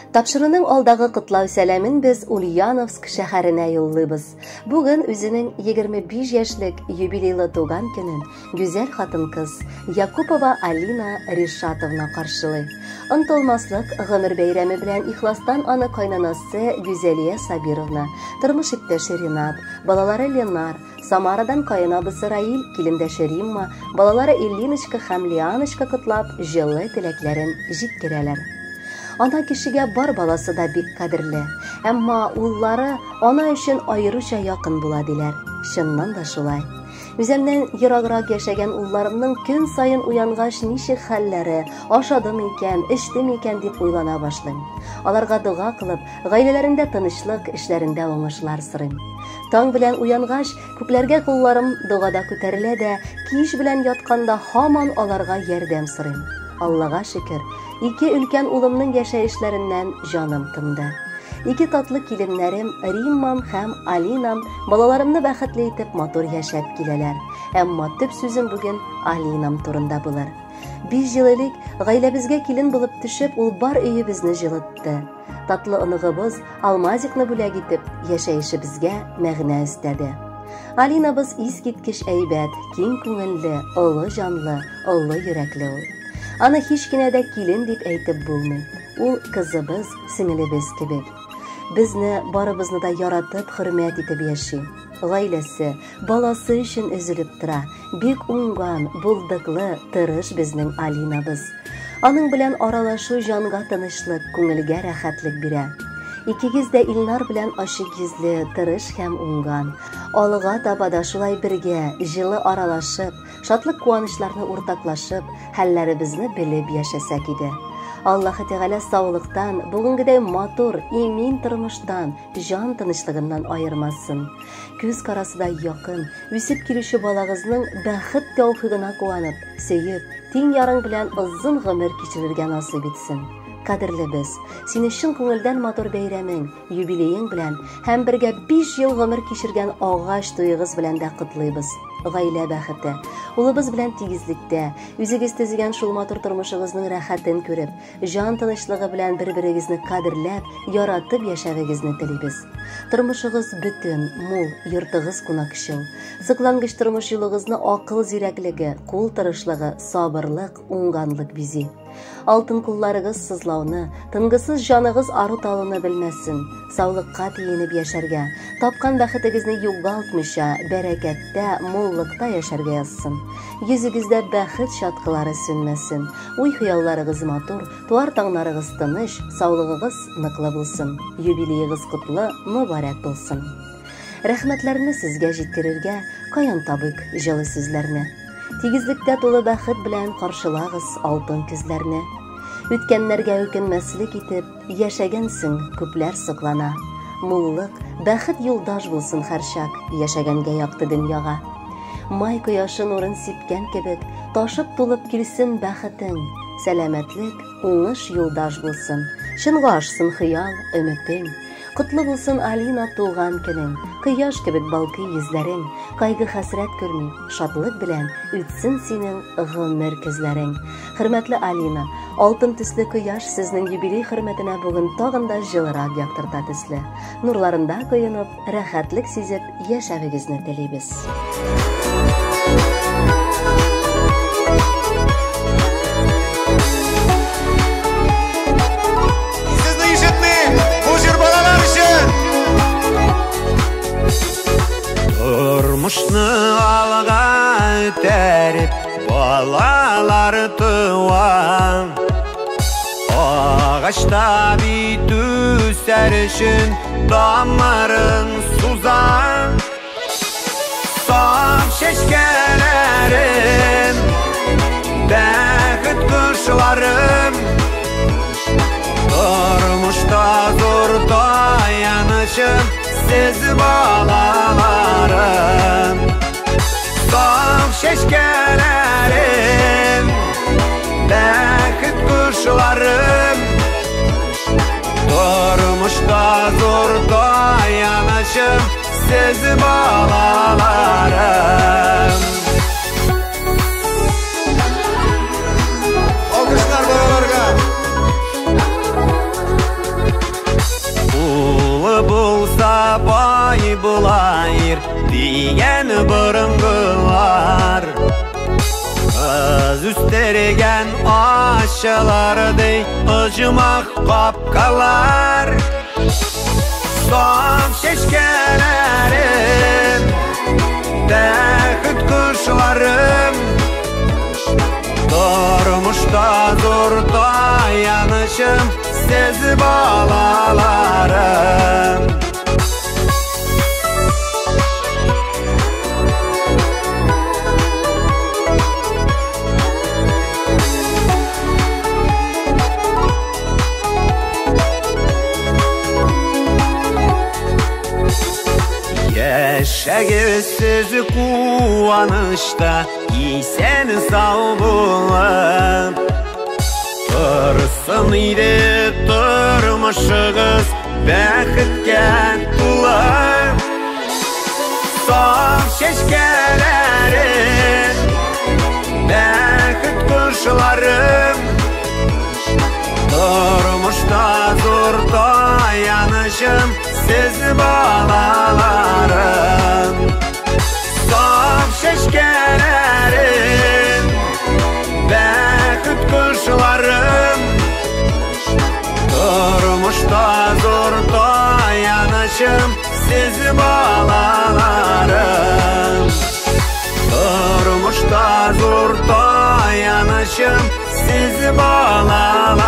Тапшырының алдагы кытлау сәламен без Ульяновск шәһәренә юллыйбыз. Бүген үзенең 25 яшьлек юбилейлы туган көнен гүзәл хатын-кыз Якупова Алина Ришатовна каршылый. Онтылмаслык гомер бәйрәме белән ихластан аны кайнанасы Гүзәлия Сабировна, тормыш иптәше Ринат, балалары Ленар, Самарадан кайнабысы Раил, килендәше Римма, балалары Иллиночка һәм Лианочка котлап, җылы теләкләрен җиткерәләр. Ана кешегә бар баласы да бик кадерле, әмма уллары ана өчен аеруча якын була диләр. Чыннан да шулай. Үземнән ераграк яшәгән улларымның көн сайын уянгач ничек хәлләре, ашадымы икән, эчтеме икән дип уйлана башлыйм. Аларга дуга кылып, гаиләләрендә тынычлык, эшләрендә уңышлар сорыйм. Таң белән уянгач, күкләргә кулларым дугада күтәрелә дә, кич белән ятканда һаман аларга ярдәм сорыйм. Аллага шөкер, 2 өлкән улымның яшәешләреннән җаным тынды. 2 татлы киленнәрем Риммам һәм Алинам балаларымны бәхетле итеп матур яшәп киләләр. Әмма төп сүзем бүген Алинам турында булыр. 5 ел элек гаиләбезгә килен булып төшеп, ул бар өебезне җылытты. Татлы оныгыбыз Алмазикны бүләк итеп, яшәешебезгә мәгънә өстәде. Алинабыз искиткеч әйбәт, киң күңелле, олы җанлы, олы йөрәкле ул. Аны һич кенә дә килен дип әйтеп булмый. Ул кызыбыз, сеңелебез кебек. Безне барыбызны да яратып, хөрмәт итеп яши. Гаиләсе, баласы өчен өзелеп тора. Бик уңган, булдыклы, тырыш безнең Алинабыз. Аның белән аралашу җанга тынычлык, күңелгә рәхәтлек бирә. Икегез дә Илнар белән ачык йөзле, тырыш һәм уңган. Алга таба да шулай бергә, җылы аралашып, шатлык куанычларны уртаклашып, хәлләребезне белеп яшәсәк иде. Аллаһы Тәгалә саулыктан, бүгенгедәй матур, имин тормыштан, җан тынычлыгыннан аермасын. Күз карасыда якын, үсеп килүче балагызның бәхет тәүфигына куанып, сөеп, тиң ярың белән озын гомер кичерергә насыйп итсен. Кадерлебез, сине чын күңелдән матур бәйрәмең, юбилеең белән һәм бергә 5 ел гомер кичергән агач туйыгыз белән дә котлыйбыз. Гаилә бәхете, улыбыз белән тигезлектә, үзегез төзегән шул матур тормышыгызның рәхәтен күреп, җан тынычлыгы белән бер-берегезне кадерләп, яратып яшәвегезне телибез. Тормышыгыз бөтен, мул, йортыгыз кунакчыл. Сыклангыч тормыш юлыгызны акыл зирәклеге, кул тырышлыгы, сабырлык, уңганлык бизи. Алтын кулларыгыз сызлауны, тынгысыз җаныгыз ару-талуны белмәсен. Саулыкка тиенеп яшәргә, тапкан бәхетегезне югалтмыйча, бәрәкәттә, муллыкта яшәргә язсын. Йөзегездә бәхет чаткылары сүнмәсен. Уй-хыялларыгыз матур, туар таңнарыгыз тыныч, саулыгыгыз ныклы булсын. Юбилеегыз котлы, мөбарәк булсын. Рәхмәтләрне сезгә җиткерергә каян табыйк җылы сүзләрне. Тигезлектә тулы бәхет белән каршылагыз алтын күзләрне. Үткәннәргә үкенмәслек итеп, яшәгәнсең күпләр соклана. Муллык, бәхет юлдаш булсын һәрчак, яшәгәнгә якты дөньяга. Май кояшы нурын сипкән кебек, ташып тулып килсен бәхетең. Сәламәтлек, уңыш юлдаш булсын. Чынга ашсын хыял, өметең. Котлы булсын Алина туган көнең, кояш кебек балкый йөзләрең, кайгы хәсрәт күрми, шатлык белән үтсен синең гомер көзләрең. Хөрмәтле Алина, алтын төсле кояш сезнең юбилей хөрмәтенә бүген тагын да җылырак яктырта төсле. Нурларында коенып, рәхәтлек сизеп яшәвегезне телибез. Тормышны алга үтәреп, балалар туа. Агачта бит үсәр өчен тамырын суза. Саф чәчкәләрем, бәхет кошларым, тормышта зур таянычым, siz bağlarım. Saf şeşkelerim, bәхет kuşlarım, durmuşta zor dayanışım, siz bağlarım. Alkışlar bağlarga. bergen aşılarday ıcımaq qapqalar. Son şeşkelerim, bäxit kuşlarım, durmuşda zor dayanışım, siz balalarım. Yaşagız sizi kuvanışta, iysen sağ bulun. Tırsın idi turmuşuğuz, bäxitke tular. Son şeşkelerim, bäxit kuşlarım, durmuşda zor dayanışım, siz balalarım. Son şeşkelerim, bäxit kuşlarım, durmuşda zor dayanışım, siz balalarım. Durmuşda zor dayanışım, siz balalarım.